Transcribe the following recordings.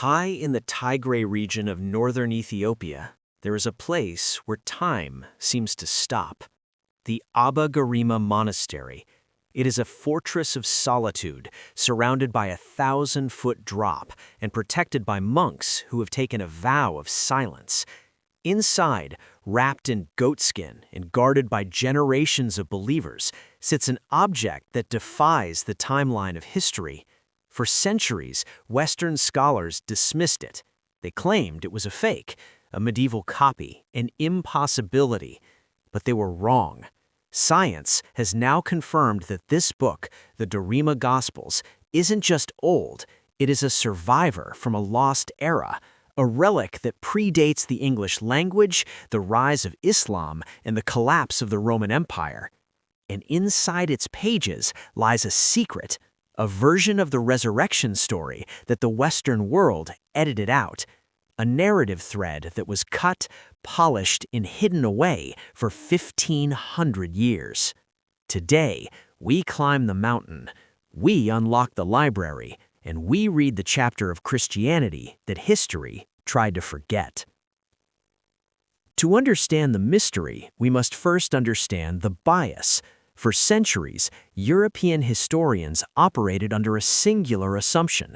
High in the Tigray region of northern Ethiopia, there is a place where time seems to stop. The Abba Garima Monastery. It is a fortress of solitude, surrounded by a 1,000-foot drop and protected by monks who have taken a vow of silence. Inside, wrapped in goatskin and guarded by generations of believers, sits an object that defies the timeline of history. For centuries, Western scholars dismissed it. They claimed it was a fake, a medieval copy, an impossibility. But they were wrong. Science has now confirmed that this book, the Darima Gospels, isn't just old, it is a survivor from a lost era, a relic that predates the English language, the rise of Islam, and the collapse of the Roman Empire. And inside its pages lies a secret, a version of the resurrection story that the Western world edited out, a narrative thread that was cut, polished, and hidden away for 1,500 years. Today, we climb the mountain, we unlock the library, and we read the chapter of Christianity that history tried to forget. To understand the mystery, we must first understand the bias. For centuries, European historians operated under a singular assumption.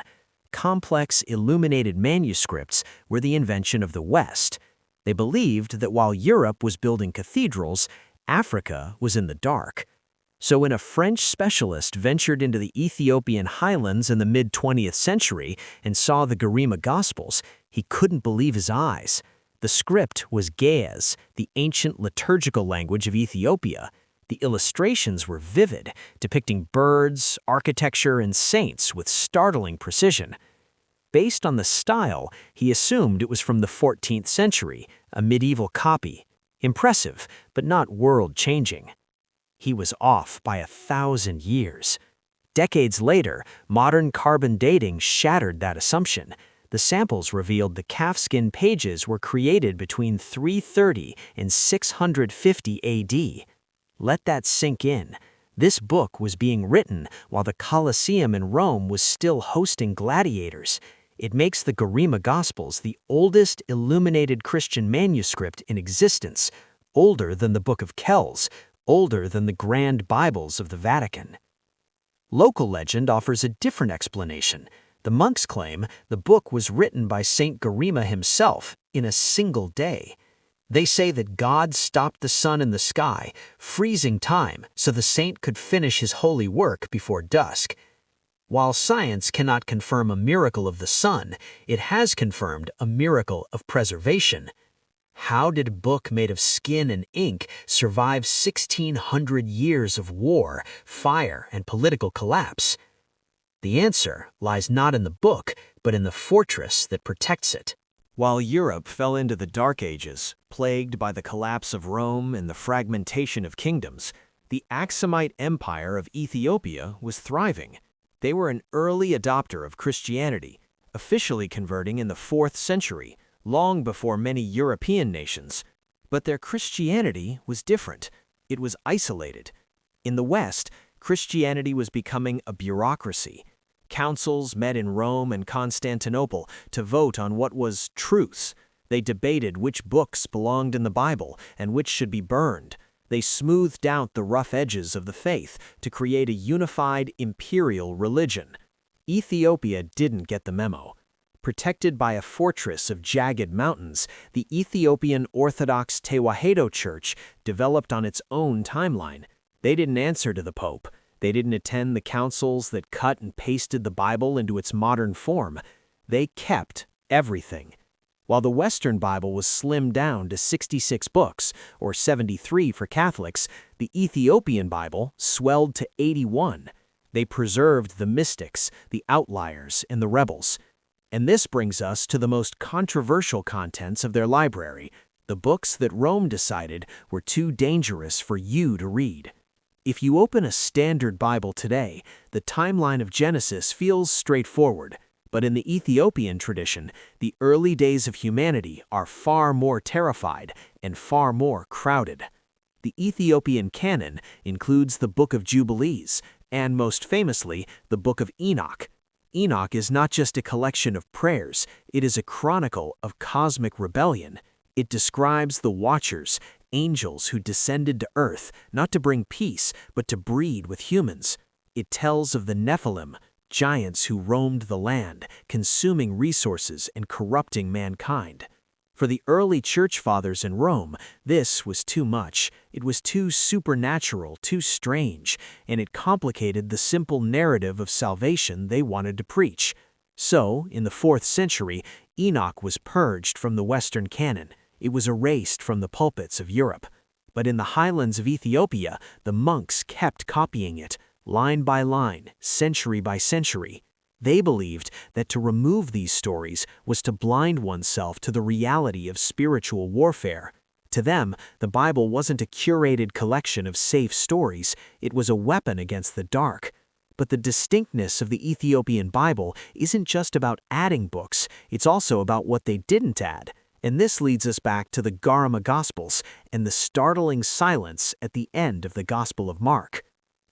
Complex, illuminated manuscripts were the invention of the West. They believed that while Europe was building cathedrals, Africa was in the dark. So when a French specialist ventured into the Ethiopian highlands in the mid-20th century and saw the Garima Gospels, he couldn't believe his eyes. The script was Ge'ez, the ancient liturgical language of Ethiopia. The illustrations were vivid, depicting birds, architecture, and saints with startling precision. Based on the style, he assumed it was from the 14th century, a medieval copy. Impressive, but not world-changing. He was off by 1,000 years. Decades later, modern carbon dating shattered that assumption. The samples revealed the calfskin pages were created between 330 and 650 AD. Let that sink in. This book was being written while the Colosseum in Rome was still hosting gladiators. It makes the Garima Gospels the oldest illuminated Christian manuscript in existence, older than the Book of Kells, older than the Grand Bibles of the Vatican. Local legend offers a different explanation. The monks claim the book was written by Saint Garima himself in a single day. They say that God stopped the sun in the sky, freezing time so the saint could finish his holy work before dusk. While science cannot confirm a miracle of the sun, it has confirmed a miracle of preservation. How did a book made of skin and ink survive 1,600 years of war, fire, and political collapse? The answer lies not in the book, but in the fortress that protects it. While Europe fell into the Dark Ages, plagued by the collapse of Rome and the fragmentation of kingdoms, the Aksumite Empire of Ethiopia was thriving. They were an early adopter of Christianity, officially converting in the 4th century, long before many European nations. But their Christianity was different. It was isolated. In the West, Christianity was becoming a bureaucracy. Councils met in Rome and Constantinople to vote on what was truth. They debated which books belonged in the Bible and which should be burned. They smoothed out the rough edges of the faith to create a unified imperial religion. Ethiopia didn't get the memo. Protected by a fortress of jagged mountains, the Ethiopian Orthodox Tewahedo Church developed on its own timeline. They didn't answer to the Pope. They didn't attend the councils that cut and pasted the Bible into its modern form. They kept everything. While the Western Bible was slimmed down to 66 books, or 73 for Catholics, the Ethiopian Bible swelled to 81. They preserved the mystics, the outliers, and the rebels. And this brings us to the most controversial contents of their library, the books that Rome decided were too dangerous for you to read. If you open a standard Bible today, the timeline of Genesis feels straightforward, but in the Ethiopian tradition, the early days of humanity are far more terrified and far more crowded. The Ethiopian canon includes the Book of Jubilees and, most famously, the Book of Enoch. Enoch is not just a collection of prayers, it is a chronicle of cosmic rebellion. It describes the Watchers, angels who descended to earth, not to bring peace, but to breed with humans. It tells of the Nephilim, giants who roamed the land, consuming resources and corrupting mankind. For the early church fathers in Rome, this was too much. It was too supernatural, too strange, and it complicated the simple narrative of salvation they wanted to preach. So, in the 4th century, Enoch was purged from the Western canon. It was erased from the pulpits of Europe. But in the highlands of Ethiopia, the monks kept copying it, line by line, century by century. They believed that to remove these stories was to blind oneself to the reality of spiritual warfare. To them, the Bible wasn't a curated collection of safe stories, it was a weapon against the dark. But the distinctness of the Ethiopian Bible isn't just about adding books, it's also about what they didn't add. And this leads us back to the Garima Gospels and the startling silence at the end of the Gospel of Mark.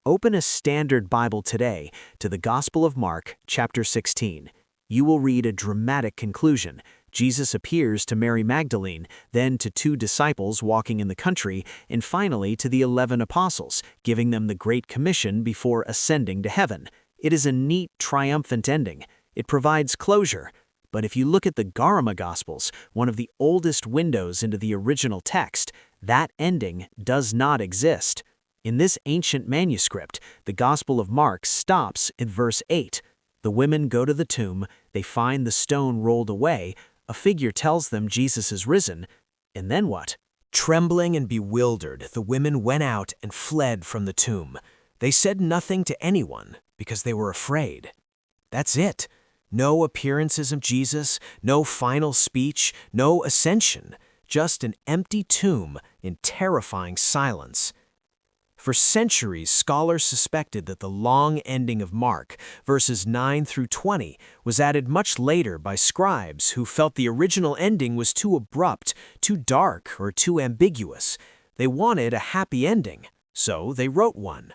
Open a standard Bible today to the Gospel of Mark, chapter 16. You will read a dramatic conclusion. Jesus appears to Mary Magdalene, then to 2 disciples walking in the country, and finally to the 11 apostles, giving them the Great Commission before ascending to heaven. It is a neat, triumphant ending. It provides closure. But if you look at the Garima Gospels, one of the oldest windows into the original text, that ending does not exist. In this ancient manuscript, the Gospel of Mark stops at verse 8. The women go to the tomb, they find the stone rolled away, a figure tells them Jesus is risen, and then what? Trembling and bewildered, the women went out and fled from the tomb. They said nothing to anyone because they were afraid. That's it. No appearances of Jesus, no final speech, no ascension, just an empty tomb in terrifying silence. For centuries, scholars suspected that the long ending of Mark, verses 9 through 20, was added much later by scribes who felt the original ending was too abrupt, too dark, or too ambiguous. They wanted a happy ending, so they wrote one.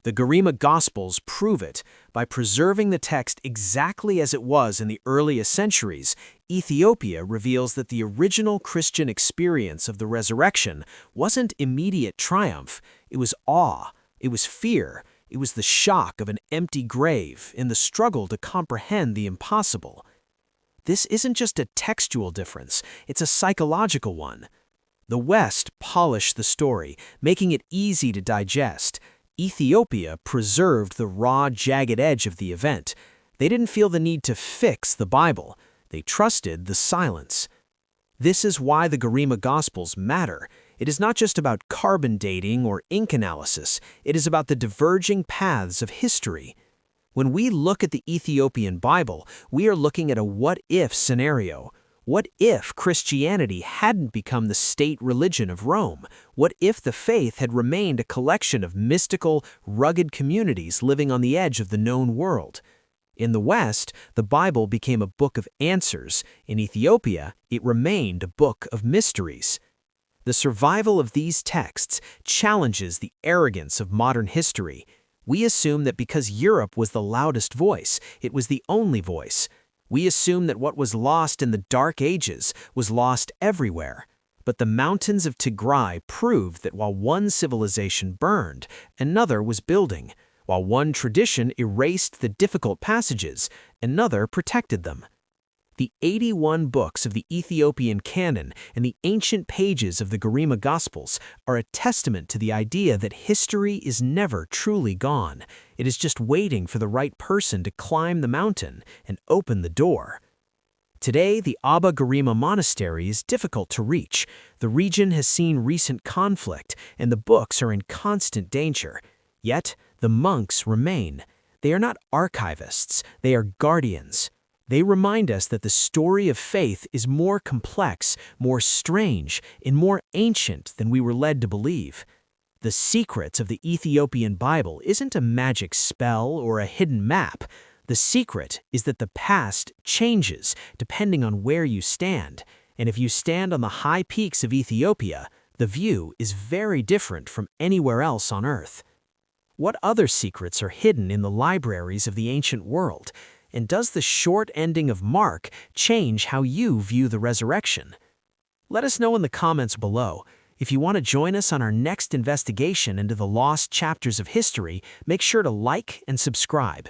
The Garima Gospels prove it. By preserving the text exactly as it was in the earliest centuries, Ethiopia reveals that the original Christian experience of the resurrection wasn't immediate triumph. It was awe, it was fear, it was the shock of an empty grave in the struggle to comprehend the impossible. This isn't just a textual difference, it's a psychological one. The West polished the story, making it easy to digest. Ethiopia preserved the raw, jagged edge of the event. They didn't feel the need to fix the Bible. They trusted the silence. This is why the Garima Gospels matter. It is not just about carbon dating or ink analysis. It is about the diverging paths of history. When we look at the Ethiopian Bible, we are looking at a what-if scenario. What if Christianity hadn't become the state religion of Rome? What if the faith had remained a collection of mystical, rugged communities living on the edge of the known world? In the West, the Bible became a book of answers. In Ethiopia, it remained a book of mysteries. The survival of these texts challenges the arrogance of modern history. We assume that because Europe was the loudest voice, it was the only voice. We assume that what was lost in the Dark Ages was lost everywhere. But the mountains of Tigray proved that while one civilization burned, another was building. While one tradition erased the difficult passages, another protected them. The 81 books of the Ethiopian canon and the ancient pages of the Garima Gospels are a testament to the idea that history is never truly gone. It is just waiting for the right person to climb the mountain and open the door. Today, the Abba Garima Monastery is difficult to reach. The region has seen recent conflict, and the books are in constant danger. Yet, the monks remain. They are not archivists, they are guardians. They remind us that the story of faith is more complex, more strange, and more ancient than we were led to believe. The secret of the Ethiopian Bible isn't a magic spell or a hidden map. The secret is that the past changes depending on where you stand. And if you stand on the high peaks of Ethiopia, the view is very different from anywhere else on Earth. What other secrets are hidden in the libraries of the ancient world? And does the short ending of Mark change how you view the resurrection? Let us know in the comments below. If you want to join us on our next investigation into the lost chapters of history, make sure to like and subscribe.